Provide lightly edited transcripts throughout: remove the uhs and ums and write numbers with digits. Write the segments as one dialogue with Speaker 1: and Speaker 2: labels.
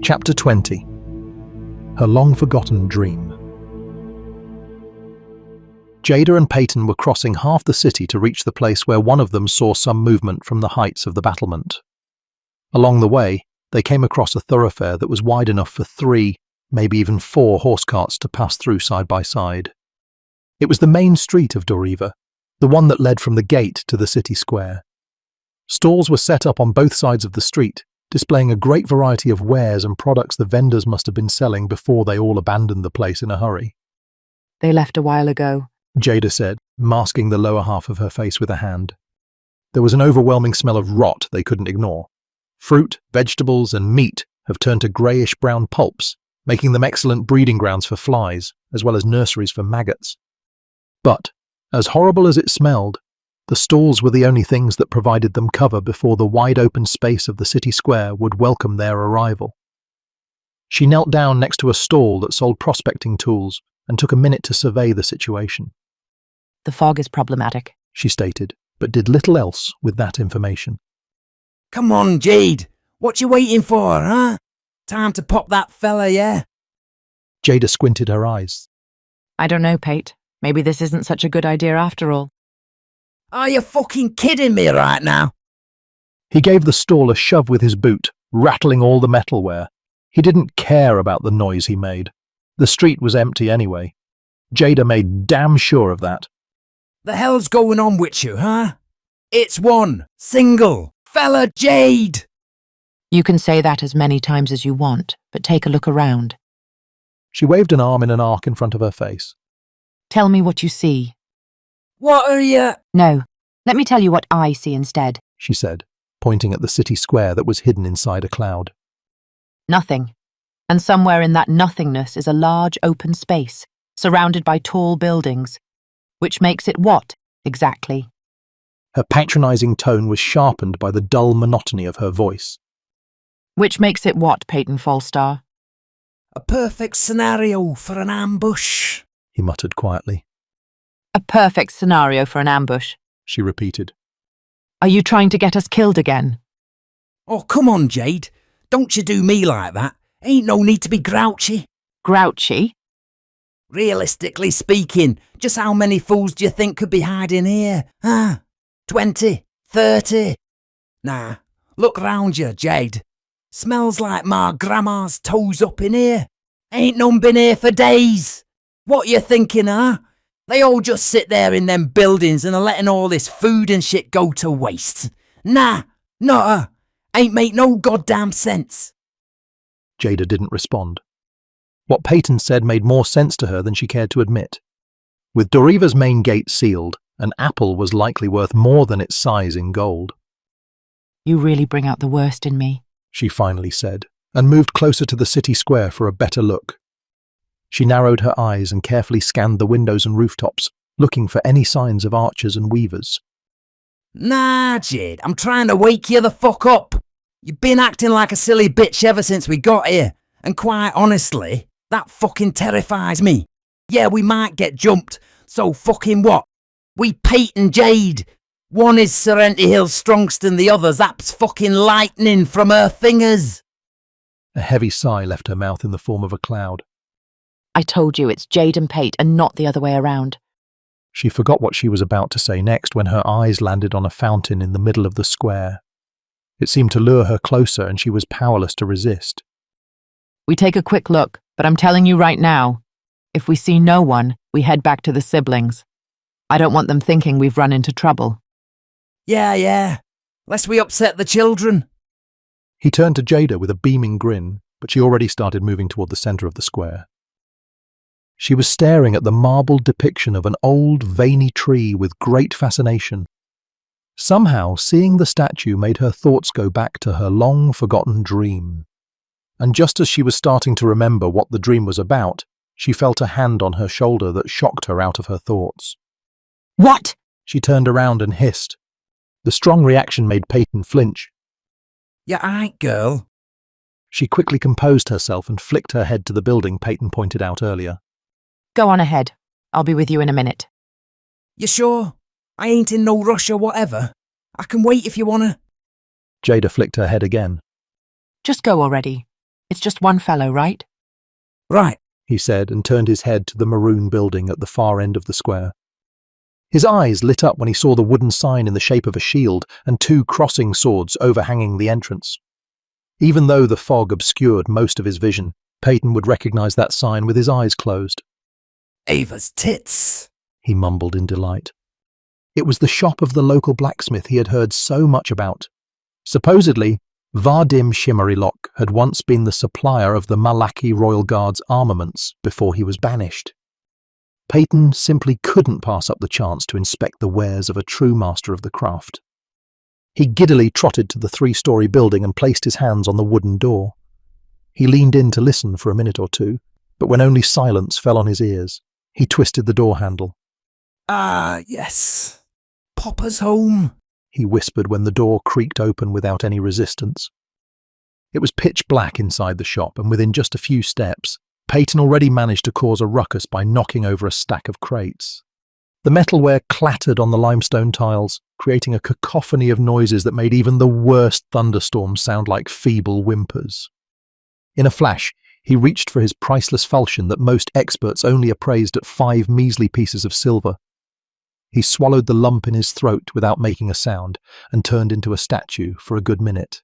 Speaker 1: Chapter 20. Her long-forgotten dream. Jada and Peyton were crossing half the city to reach the place where one of them saw some movement from the heights of the battlement. Along the way, they came across a thoroughfare that was wide enough for 3, maybe even 4 horse carts to pass through side by side. It was the main street of Doriva, the one that led from the gate to the city square. Stalls were set up on both sides of the street, displaying a great variety of wares and products the vendors must have been selling before they all abandoned the place in a hurry.
Speaker 2: They left a while ago,
Speaker 1: Jada said, masking the lower half of her face with a hand. There was an overwhelming smell of rot they couldn't ignore. Fruit, vegetables, and meat have turned to greyish-brown pulps, making them excellent breeding grounds for flies, as well as nurseries for maggots. But, as horrible as it smelled, the stalls were the only things that provided them cover before the wide-open space of the city square would welcome their arrival. She knelt down next to a stall that sold prospecting tools and took a minute to survey the situation.
Speaker 2: the fog is problematic.
Speaker 1: She stated, but did little else with that information.
Speaker 3: Come on, Jade. What you waiting for, huh? Time to pop that fella, yeah?
Speaker 1: Jada squinted her eyes.
Speaker 2: I don't know, Pate. Maybe this isn't such a good idea after all.
Speaker 3: Are you fucking kidding me right now?
Speaker 1: He gave the stall a shove with his boot, rattling all the metalware. He didn't care about the noise he made. The street was empty anyway. Jada made damn sure of that.
Speaker 3: The hell's going on with you, huh? It's one, single, fella Jade!
Speaker 2: You can say that as many times as you want, but take a look around.
Speaker 1: She waved an arm in an arc in front of her face.
Speaker 2: Tell me what you see.
Speaker 3: What are you?
Speaker 2: No, let me tell you what I see instead.
Speaker 1: She said, pointing at the city square that was hidden inside a cloud.
Speaker 2: Nothing. And somewhere in that nothingness is a large open space, surrounded by tall buildings. Which makes it what, exactly?
Speaker 1: Her patronizing tone was sharpened by the dull monotony of her voice.
Speaker 2: Which makes it what, Peyton Falstar?
Speaker 3: A perfect scenario for an ambush,
Speaker 1: He muttered quietly.
Speaker 2: A perfect scenario for an ambush.
Speaker 1: She repeated.
Speaker 2: Are you trying to get us killed again?
Speaker 3: Oh, come on, Jade. Don't you do me like that. Ain't no need to be grouchy.
Speaker 2: Grouchy?
Speaker 3: Realistically speaking, just how many fools do you think could be hiding here? 20? 30? Nah, look round you, Jade. Smells like my grandma's toes up in here. Ain't none been here for days. What you thinking, huh? They all just sit there in them buildings and are letting all this food and shit go to waste. Nah, nuh-uh. Ain't make no goddamn sense.
Speaker 1: Jada didn't respond. What Peyton said made more sense to her than she cared to admit. With Doriva's main gate sealed, an apple was likely worth more than its size in gold.
Speaker 2: You really bring out the worst in me,
Speaker 1: She finally said, and moved closer to the city square for a better look. She narrowed her eyes and carefully scanned the windows and rooftops, looking for any signs of archers and weavers.
Speaker 3: Nah, Jade, I'm trying to wake you the fuck up. You've been acting like a silly bitch ever since we got here, and quite honestly, that fucking terrifies me. Yeah, we might get jumped, so fucking what? We Peyton Jade. One is Serenti Hill's strongest and the other's Ap's fucking lightning from her fingers.
Speaker 1: A heavy sigh left her mouth in the form of a cloud.
Speaker 2: I told you it's Jade and Pate and not the other way around.
Speaker 1: She forgot what she was about to say next when her eyes landed on a fountain in the middle of the square. It seemed to lure her closer and she was powerless to resist.
Speaker 2: We take a quick look, but I'm telling you right now, if we see no one, we head back to the siblings. I don't want them thinking we've run into trouble.
Speaker 3: Yeah. Lest we upset the children.
Speaker 1: He turned to Jada with a beaming grin, but she already started moving toward the centre of the square. She was staring at the marble depiction of an old, veiny tree with great fascination. Somehow, seeing the statue made her thoughts go back to her long-forgotten dream. And just as she was starting to remember what the dream was about, she felt a hand on her shoulder that shocked her out of her thoughts.
Speaker 2: What?
Speaker 1: She turned around and hissed. The strong reaction made Peyton flinch.
Speaker 3: You aight, girl.
Speaker 1: She quickly composed herself and flicked her head to the building Peyton pointed out earlier.
Speaker 2: Go on ahead. I'll be with you in a minute.
Speaker 3: You sure? I ain't in no rush or whatever. I can wait if you wanna.
Speaker 1: Jada flicked her head again.
Speaker 2: Just go already. It's just one fellow, right?
Speaker 3: Right.
Speaker 1: He said and turned his head to the maroon building at the far end of the square. His eyes lit up when he saw the wooden sign in the shape of a shield and 2 crossing swords overhanging the entrance. Even though the fog obscured most of his vision, Peyton would recognize that sign with his eyes closed.
Speaker 3: Ava's tits,
Speaker 1: he mumbled in delight. It was the shop of the local blacksmith he had heard so much about. Supposedly, Vadim Shimmerylock had once been the supplier of the Malaki Royal Guard's armaments before he was banished. Peyton simply couldn't pass up the chance to inspect the wares of a true master of the craft. He giddily trotted to the 3-story building and placed his hands on the wooden door. He leaned in to listen for a minute or two, but when only silence fell on his ears, he twisted the door handle.
Speaker 3: Ah, yes. Popper's home,
Speaker 1: he whispered when the door creaked open without any resistance. It was pitch black inside the shop, and within just a few steps, Peyton already managed to cause a ruckus by knocking over a stack of crates. The metalware clattered on the limestone tiles, creating a cacophony of noises that made even the worst thunderstorms sound like feeble whimpers. In a flash, he reached for his priceless falchion that most experts only appraised at 5 measly pieces of silver. He swallowed the lump in his throat without making a sound and turned into a statue for a good minute.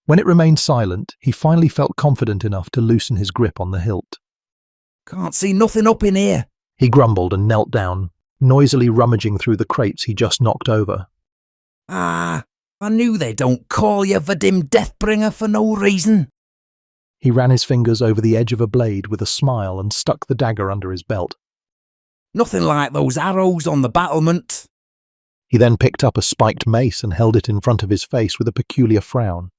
Speaker 1: When it remained silent, he finally felt confident enough to loosen his grip on the hilt.
Speaker 3: Can't see nothing up in here,
Speaker 1: he grumbled and knelt down, noisily rummaging through the crates he just knocked over.
Speaker 3: Ah, I knew they don't call you Vadim Deathbringer for no reason.
Speaker 1: He ran his fingers over the edge of a blade with a smile and stuck the dagger under his belt.
Speaker 3: Nothing like those arrows on the battlement.
Speaker 1: He then picked up a spiked mace and held it in front of his face with a peculiar frown.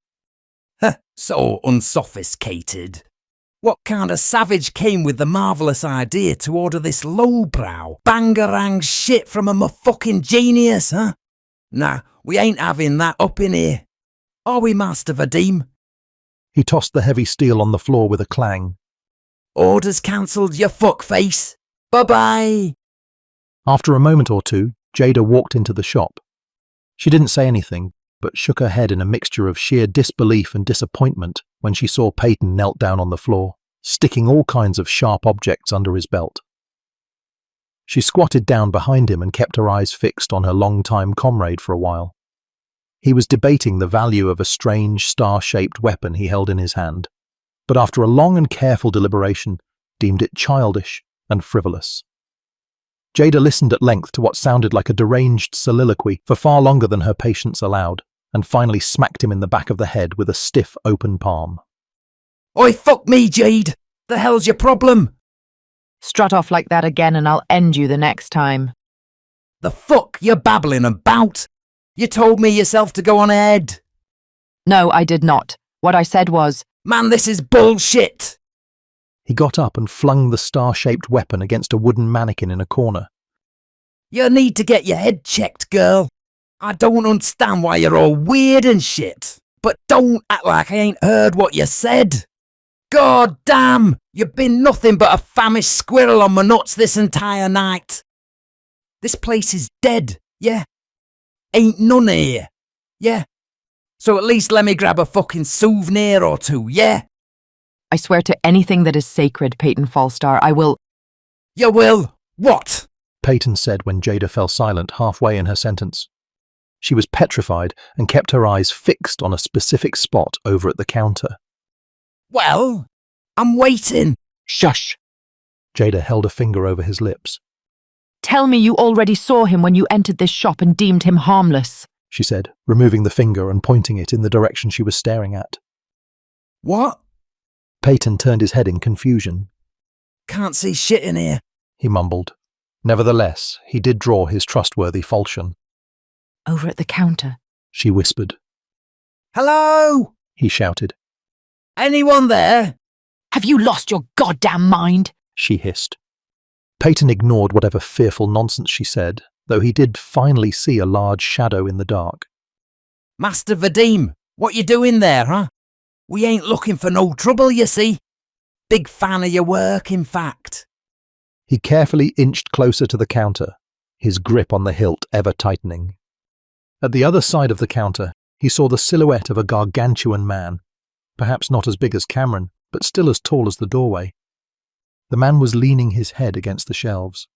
Speaker 3: Huh, so unsophisticated. What kind of savage came with the marvellous idea to order this lowbrow, bangarang shit from a motherfucking genius, huh? Nah, we ain't having that up in here. Are we, Master Vadim?
Speaker 1: He tossed the heavy steel on the floor with a clang.
Speaker 3: Orders cancelled, you fuckface. Bye-bye.
Speaker 1: After a moment or two, Jada walked into the shop. She didn't say anything, but shook her head in a mixture of sheer disbelief and disappointment when she saw Peyton knelt down on the floor, sticking all kinds of sharp objects under his belt. She squatted down behind him and kept her eyes fixed on her long-time comrade for a while. He was debating the value of a strange, star-shaped weapon he held in his hand, but after a long and careful deliberation, deemed it childish and frivolous. Jada listened at length to what sounded like a deranged soliloquy for far longer than her patience allowed, and finally smacked him in the back of the head with a stiff open palm.
Speaker 3: Oi, fuck me, Jade! The hell's your problem?
Speaker 2: Strut off like that again and I'll end you the next time.
Speaker 3: The fuck you're babbling about? You told me yourself to go on ahead.
Speaker 2: No, I did not. What I said was,
Speaker 3: Man, this is bullshit!
Speaker 1: He got up and flung the star-shaped weapon against a wooden mannequin in a corner.
Speaker 3: You need to get your head checked, girl. I don't understand why you're all weird and shit, but don't act like I ain't heard what you said. God damn, you've been nothing but a famished squirrel on my nuts this entire night. This place is dead, yeah? Ain't none here, yeah? So at least let me grab a fucking souvenir or two, yeah?
Speaker 2: I swear to anything that is sacred, Peyton Falstar, I will—
Speaker 3: You will? What?
Speaker 1: Peyton said when Jada fell silent halfway in her sentence. She was petrified and kept her eyes fixed on a specific spot over at the counter.
Speaker 3: Well, I'm waiting.
Speaker 2: Shush!
Speaker 1: Jada held a finger over his lips.
Speaker 2: Tell me you already saw him when you entered this shop and deemed him harmless,
Speaker 1: she said, removing the finger and pointing it in the direction she was staring at.
Speaker 3: What?
Speaker 1: Peyton turned his head in confusion.
Speaker 3: Can't see shit in here,
Speaker 1: he mumbled. Nevertheless, he did draw his trustworthy falchion.
Speaker 2: Over at the counter,
Speaker 1: she whispered.
Speaker 3: Hello?
Speaker 1: He shouted.
Speaker 3: Anyone there?
Speaker 2: Have you lost your goddamn mind?
Speaker 1: She hissed. Peyton ignored whatever fearful nonsense she said, though he did finally see a large shadow in the dark.
Speaker 3: Master Vadim, what you doing there, huh? We ain't looking for no trouble, you see. Big fan of your work, in fact.
Speaker 1: He carefully inched closer to the counter, his grip on the hilt ever tightening. At the other side of the counter, he saw the silhouette of a gargantuan man, perhaps not as big as Cameron, but still as tall as the doorway. The man was leaning his head against the shelves,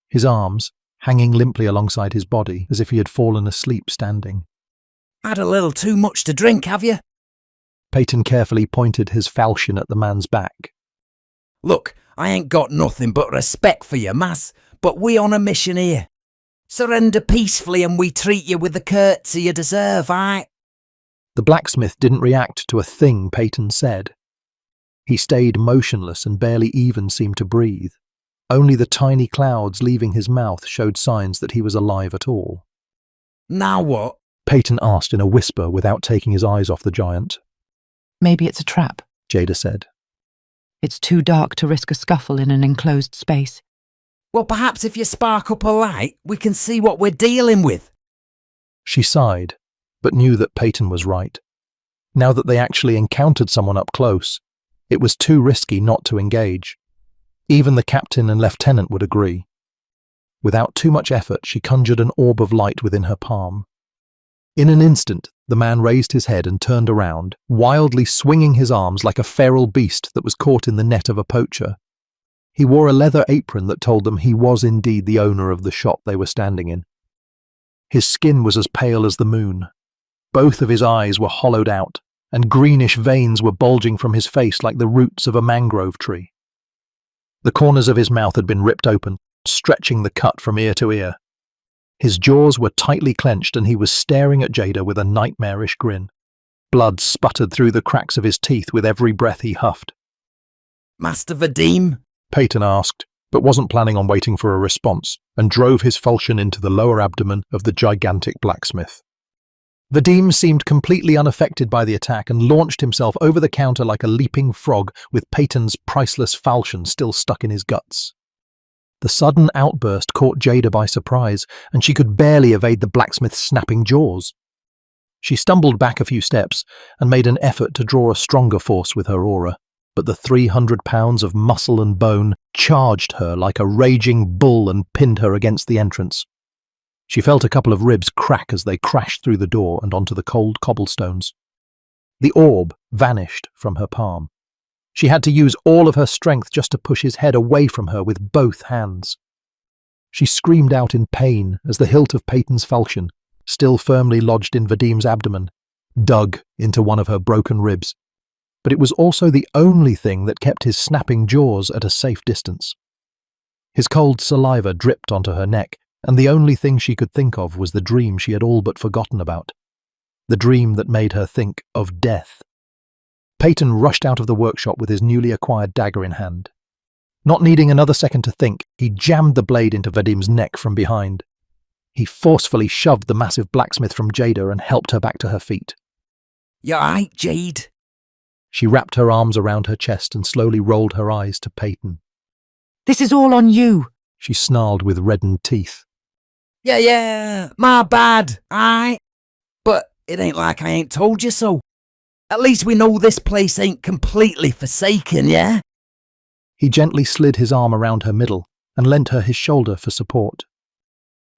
Speaker 1: his arms hanging limply alongside his body as if he had fallen asleep standing.
Speaker 3: Had a little too much to drink, have you?
Speaker 1: Peyton carefully pointed his falchion at the man's back.
Speaker 3: Look, I ain't got nothing but respect for you, Mass, but we on a mission here. Surrender peacefully and we treat you with the courtesy you deserve, aight?
Speaker 1: The blacksmith didn't react to a thing Peyton said. He stayed motionless and barely even seemed to breathe. Only the tiny clouds leaving his mouth showed signs that he was alive at all.
Speaker 3: Now what?
Speaker 1: Peyton asked in a whisper without taking his eyes off the giant.
Speaker 2: Maybe it's a trap,
Speaker 1: Jada said.
Speaker 2: It's too dark to risk a scuffle in an enclosed space.
Speaker 3: Well, perhaps if you spark up a light, we can see what we're dealing with.
Speaker 1: She sighed, but knew that Peyton was right. Now that they actually encountered someone up close, it was too risky not to engage. Even the captain and lieutenant would agree. Without too much effort, she conjured an orb of light within her palm. In an instant, the man raised his head and turned around, wildly swinging his arms like a feral beast that was caught in the net of a poacher. He wore a leather apron that told them he was indeed the owner of the shop they were standing in. His skin was as pale as the moon. Both of his eyes were hollowed out, and greenish veins were bulging from his face like the roots of a mangrove tree. The corners of his mouth had been ripped open, stretching the cut from ear to ear. His jaws were tightly clenched and he was staring at Jada with a nightmarish grin. Blood sputtered through the cracks of his teeth with every breath he huffed.
Speaker 3: Master Vadim?
Speaker 1: Peyton asked, but wasn't planning on waiting for a response, and drove his falchion into the lower abdomen of the gigantic blacksmith. Vadim seemed completely unaffected by the attack and launched himself over the counter like a leaping frog with Peyton's priceless falchion still stuck in his guts. The sudden outburst caught Jada by surprise, and she could barely evade the blacksmith's snapping jaws. She stumbled back a few steps and made an effort to draw a stronger force with her aura, but the 300 pounds of muscle and bone charged her like a raging bull and pinned her against the entrance. She felt a couple of ribs crack as they crashed through the door and onto the cold cobblestones. The orb vanished from her palm. She had to use all of her strength just to push his head away from her with both hands. She screamed out in pain as the hilt of Peyton's falchion, still firmly lodged in Vadim's abdomen, dug into one of her broken ribs. But it was also the only thing that kept his snapping jaws at a safe distance. His cold saliva dripped onto her neck, and the only thing she could think of was the dream she had all but forgotten about. The dream that made her think of death. Peyton rushed out of the workshop with his newly acquired dagger in hand. Not needing another second to think, he jammed the blade into Vadim's neck from behind. He forcefully shoved the massive blacksmith from Jada and helped her back to her feet.
Speaker 3: You aight, Jade?
Speaker 1: She wrapped her arms around her chest and slowly rolled her eyes to Peyton.
Speaker 2: This is all on you,
Speaker 1: She snarled with reddened teeth.
Speaker 3: Yeah, my bad, aight? But it ain't like I ain't told you so. At least we know this place ain't completely forsaken, yeah?
Speaker 1: He gently slid his arm around her middle and lent her his shoulder for support.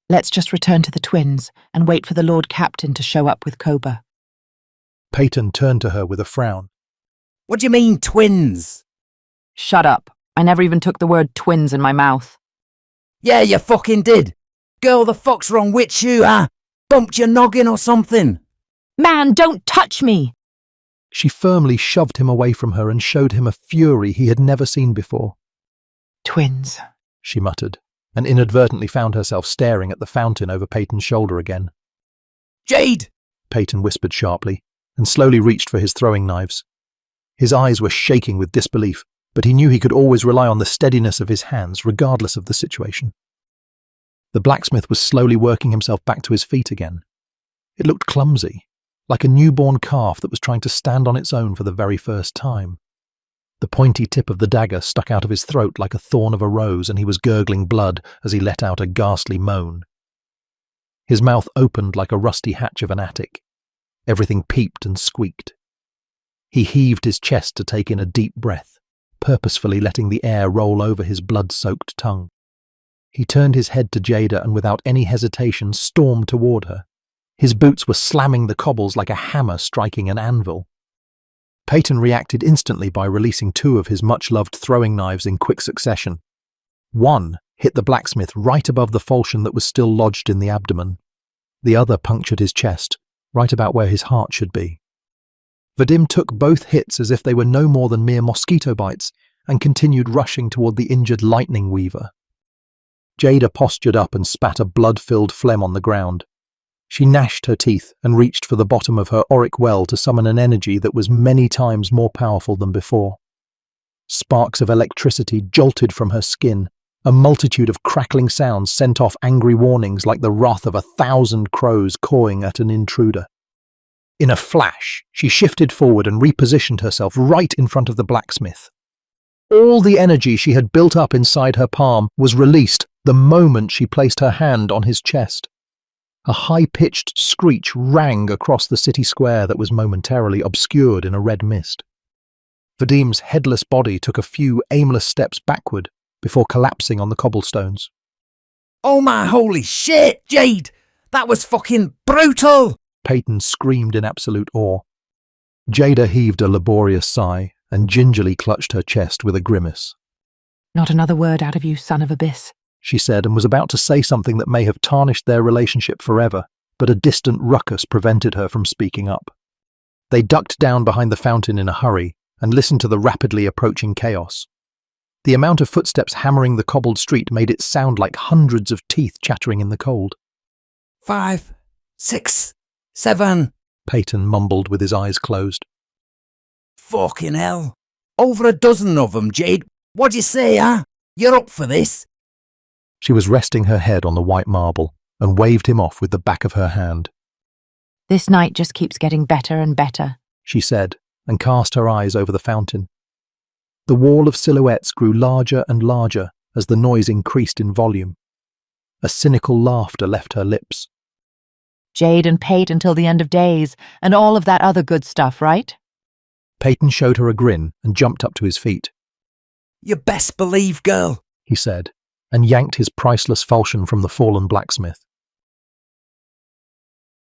Speaker 2: Let's just return to the twins and wait for the Lord Captain to show up with Koba.
Speaker 1: Peyton turned to her with a frown.
Speaker 3: What do you mean, twins?
Speaker 2: Shut up. I never even took the word twins in my mouth.
Speaker 3: Yeah, you fucking did. Girl, the fuck's wrong with you, huh? Bumped your noggin or something?
Speaker 2: Man, don't touch me!
Speaker 1: She firmly shoved him away from her and showed him a fury he had never seen before.
Speaker 2: Twins,
Speaker 1: She muttered, and inadvertently found herself staring at the fountain over Peyton's shoulder again.
Speaker 3: Jade!
Speaker 1: Peyton whispered sharply, and slowly reached for his throwing knives. His eyes were shaking with disbelief, but he knew he could always rely on the steadiness of his hands, regardless of the situation. The blacksmith was slowly working himself back to his feet again. It looked clumsy, like a newborn calf that was trying to stand on its own for the very first time. The pointy tip of the dagger stuck out of his throat like a thorn of a rose, and he was gurgling blood as he let out a ghastly moan. His mouth opened like a rusty hatch of an attic. Everything peeped and squeaked. He heaved his chest to take in a deep breath, purposefully letting the air roll over his blood-soaked tongue. He turned his head to Jada and without any hesitation stormed toward her. His boots were slamming the cobbles like a hammer striking an anvil. Peyton reacted instantly by releasing 2 of his much-loved throwing knives in quick succession. One hit the blacksmith right above the falchion that was still lodged in the abdomen. The other punctured his chest, right about where his heart should be. Vadim took both hits as if they were no more than mere mosquito bites and continued rushing toward the injured lightning weaver. Jada postured up and spat a blood-filled phlegm on the ground. She gnashed her teeth and reached for the bottom of her auric well to summon an energy that was many times more powerful than before. Sparks of electricity jolted from her skin. A multitude of crackling sounds sent off angry warnings like the wrath of 1,000 crows cawing at an intruder. In a flash, she shifted forward and repositioned herself right in front of the blacksmith. All the energy she had built up inside her palm was released the moment she placed her hand on his chest. A high-pitched screech rang across the city square that was momentarily obscured in a red mist. Vadim's headless body took a few aimless steps backward before collapsing on the cobblestones.
Speaker 3: Oh my holy shit, Jade! That was fucking brutal!
Speaker 1: Peyton screamed in absolute awe. Jada heaved a laborious sigh and gingerly clutched her chest with a grimace.
Speaker 2: Not another word out of you, son of Abyss,
Speaker 1: She said, and was about to say something that may have tarnished their relationship forever, but a distant ruckus prevented her from speaking up. They ducked down behind the fountain in a hurry and listened to the rapidly approaching chaos. The amount of footsteps hammering the cobbled street made it sound like hundreds of teeth chattering in the cold.
Speaker 3: 5, 6, 7.
Speaker 1: Peyton mumbled with his eyes closed.
Speaker 3: Fucking hell. Over a dozen of them, Jade. What'd you say, huh? You're up for this?
Speaker 1: She was resting her head on the white marble and waved him off with the back of her hand.
Speaker 2: This night just keeps getting better and better,
Speaker 1: She said, and cast her eyes over the fountain. The wall of silhouettes grew larger and larger as the noise increased in volume. A cynical laughter left her lips.
Speaker 2: Jade and Pate until the end of days, and all of that other good stuff, right?
Speaker 1: Peyton showed her a grin and jumped up to his feet.
Speaker 3: You best believe, girl,
Speaker 1: He said, and yanked his priceless falchion from the fallen blacksmith.